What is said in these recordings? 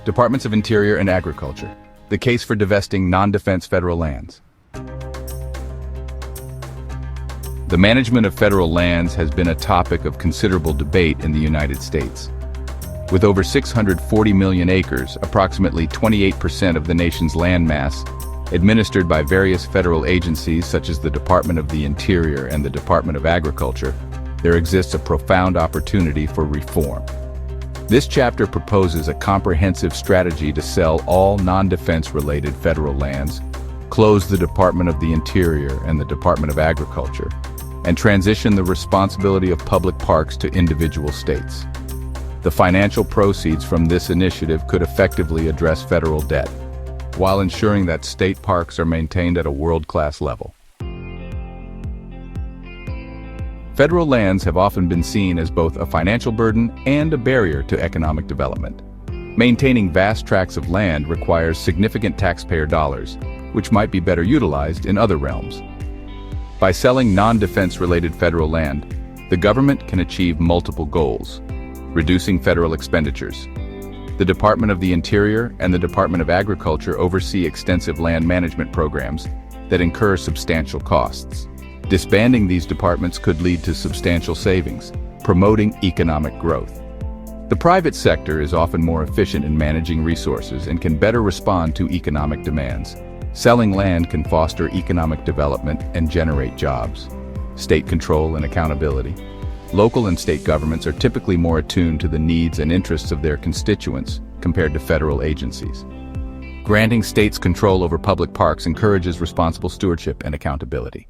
Departments of Interior and Agriculture. The case for divesting non-defense federal lands. The management of federal lands has been a topic of considerable debate in the United States. With over 640 million acres, approximately 28% of the nation's landmass, administered by various federal agencies such as the Department of the Interior and the Department of Agriculture, there exists a profound opportunity for reform. This chapter proposes a comprehensive strategy to sell all non-defense-related federal lands, close the Department of the Interior and the Department of Agriculture, and transition the responsibility of public parks to individual states. The financial proceeds from this initiative could effectively address federal debt, while ensuring that state parks are maintained at a world-class level. Federal lands have often been seen as both a financial burden and a barrier to economic development. Maintaining vast tracts of land requires significant taxpayer dollars, which might be better utilized in other realms. By selling non-defense-related federal land, the government can achieve multiple goals: reducing federal expenditures. The Department of the Interior and the Department of Agriculture oversee extensive land management programs that incur substantial costs. Disbanding these departments could lead to substantial savings, promoting economic growth. The private sector is often more efficient in managing resources and can better respond to economic demands. Selling land can foster economic development and generate jobs. State control and accountability. Local and state governments are typically more attuned to the needs and interests of their constituents compared to federal agencies. Granting states control over public parks encourages responsible stewardship and accountability.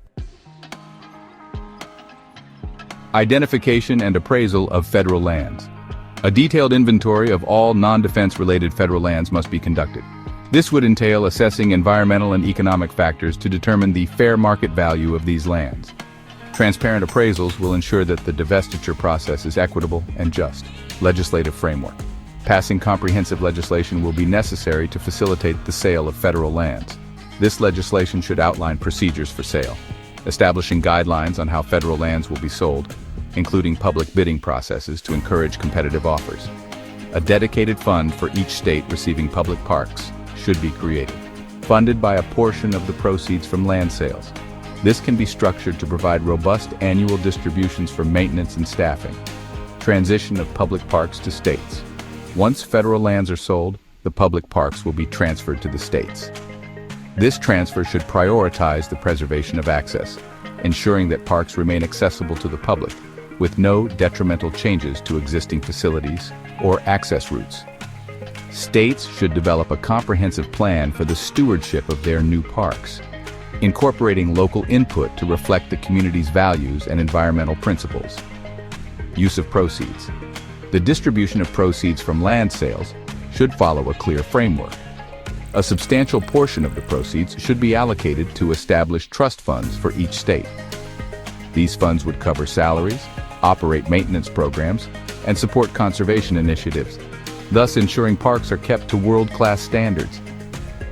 Identification and appraisal of federal lands. A detailed inventory of all non-defense-related federal lands must be conducted. This would entail assessing environmental and economic factors to determine the fair market value of these lands. Transparent appraisals will ensure that the divestiture process is equitable and just. Legislative framework. Passing comprehensive legislation will be necessary to facilitate the sale of federal lands. This legislation should outline procedures for sale, establishing guidelines on how federal lands will be sold, including public bidding processes to encourage competitive offers. A dedicated fund for each state receiving public parks should be created, funded by a portion of the proceeds from land sales. This can be structured to provide robust annual distributions for maintenance and staffing. Transition of public parks to states. Once federal lands are sold, the public parks will be transferred to the states. This transfer should prioritize the preservation of access, ensuring that parks remain accessible to the public, with no detrimental changes to existing facilities or access routes. States should develop a comprehensive plan for the stewardship of their new parks, incorporating local input to reflect the community's values and environmental principles. Use of proceeds. The distribution of proceeds from land sales should follow a clear framework. A substantial portion of the proceeds should be allocated to establish trust funds for each state. These funds would cover salaries, operate maintenance programs, and support conservation initiatives, thus ensuring parks are kept to world-class standards.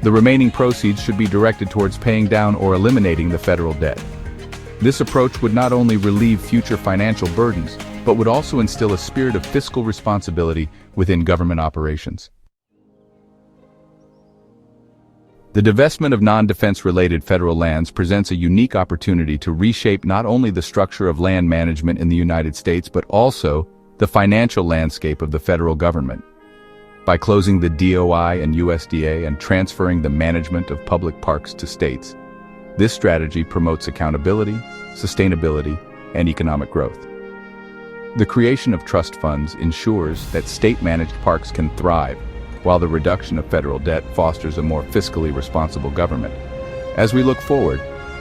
The remaining proceeds should be directed towards paying down or eliminating the federal debt. This approach would not only relieve future financial burdens, but would also instill a spirit of fiscal responsibility within government operations. The divestment of non-defense-related federal lands presents a unique opportunity to reshape not only the structure of land management in the United States, but also the financial landscape of the federal government. By closing the DOI and USDA and transferring the management of public parks to states, this strategy promotes accountability, sustainability, and economic growth. The creation of trust funds ensures that state-managed parks can thrive, while the reduction of federal debt fosters a more fiscally responsible government. As we look forward,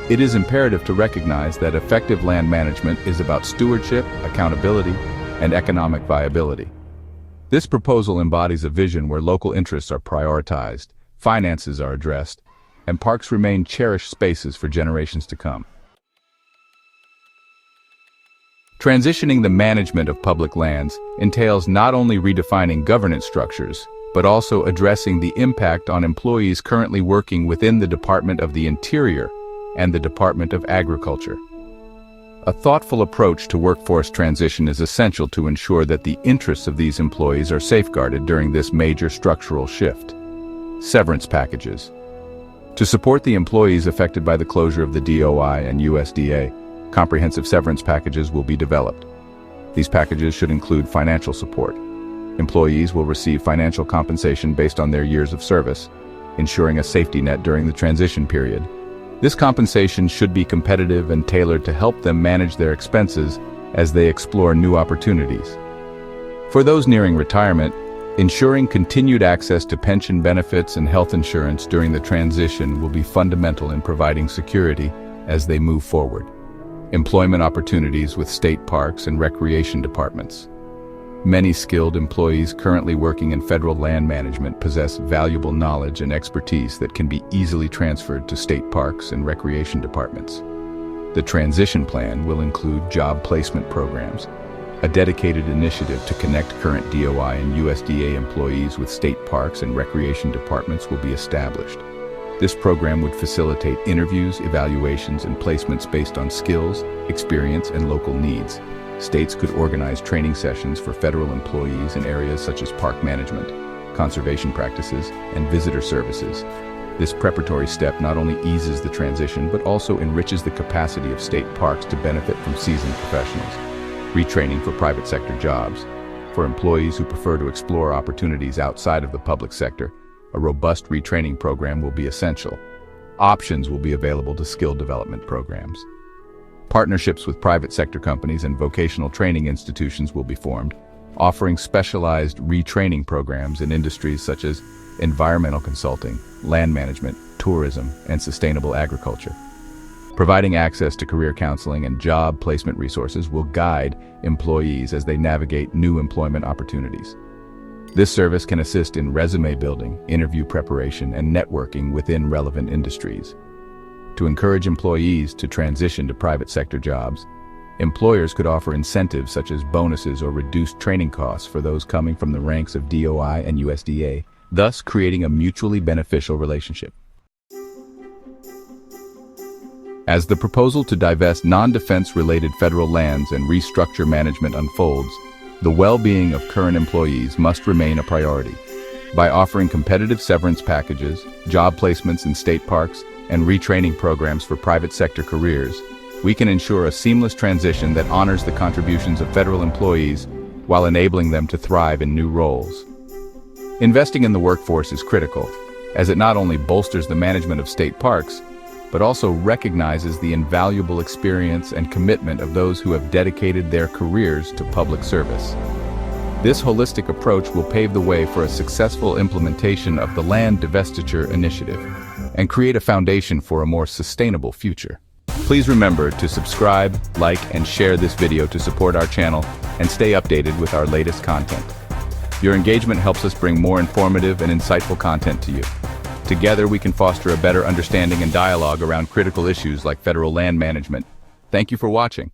it is imperative to recognize that effective land management is about stewardship, accountability, and economic viability. This proposal embodies a vision where local interests are prioritized, finances are addressed, and parks remain cherished spaces for generations to come. Transitioning the management of public lands entails not only redefining governance structures, but also addressing the impact on employees currently working within the Department of the Interior and the Department of Agriculture. A thoughtful approach to workforce transition is essential to ensure that the interests of these employees are safeguarded during this major structural shift. Severance packages. To support the employees affected by the closure of the DOI and USDA, comprehensive severance packages will be developed. These packages should include financial support. Employees will receive financial compensation based on their years of service, ensuring a safety net during the transition period. This compensation should be competitive and tailored to help them manage their expenses as they explore new opportunities. For those nearing retirement, ensuring continued access to pension benefits and health insurance during the transition will be fundamental in providing security as they move forward. Employment opportunities with state parks and recreation departments. Many skilled employees currently working in federal land management possess valuable knowledge and expertise that can be easily transferred to state parks and recreation departments. The transition plan will include job placement programs. A dedicated initiative to connect current DOI and USDA employees with state parks and recreation departments will be established. This program would facilitate interviews, evaluations, and placements based on skills, experience, and local needs. States could organize training sessions for federal employees in areas such as park management, conservation practices, and visitor services. This preparatory step not only eases the transition but also enriches the capacity of state parks to benefit from seasoned professionals. Retraining for private sector jobs. For employees who prefer to explore opportunities outside of the public sector, a robust retraining program will be essential. Options will be available to skill development programs. Partnerships with private sector companies and vocational training institutions will be formed, offering specialized retraining programs in industries such as environmental consulting, land management, tourism, and sustainable agriculture. Providing access to career counseling and job placement resources will guide employees as they navigate new employment opportunities. This service can assist in resume building, interview preparation, and networking within relevant industries. To encourage employees to transition to private sector jobs, employers could offer incentives such as bonuses or reduced training costs for those coming from the ranks of DOI and USDA, thus creating a mutually beneficial relationship. As the proposal to divest non-defense-related federal lands and restructure management unfolds, the well-being of current employees must remain a priority. By offering competitive severance packages, job placements in state parks, and retraining programs for private sector careers, we can ensure a seamless transition that honors the contributions of federal employees while enabling them to thrive in new roles. Investing in the workforce is critical, as it not only bolsters the management of state parks, but also recognizes the invaluable experience and commitment of those who have dedicated their careers to public service. This holistic approach will pave the way for a successful implementation of the Land Divestiture Initiative and create a foundation for a more sustainable future. Please remember to subscribe, like, and share this video to support our channel and stay updated with our latest content. Your engagement helps us bring more informative and insightful content to you. Together, we can foster a better understanding and dialogue around critical issues like federal land management. Thank you for watching.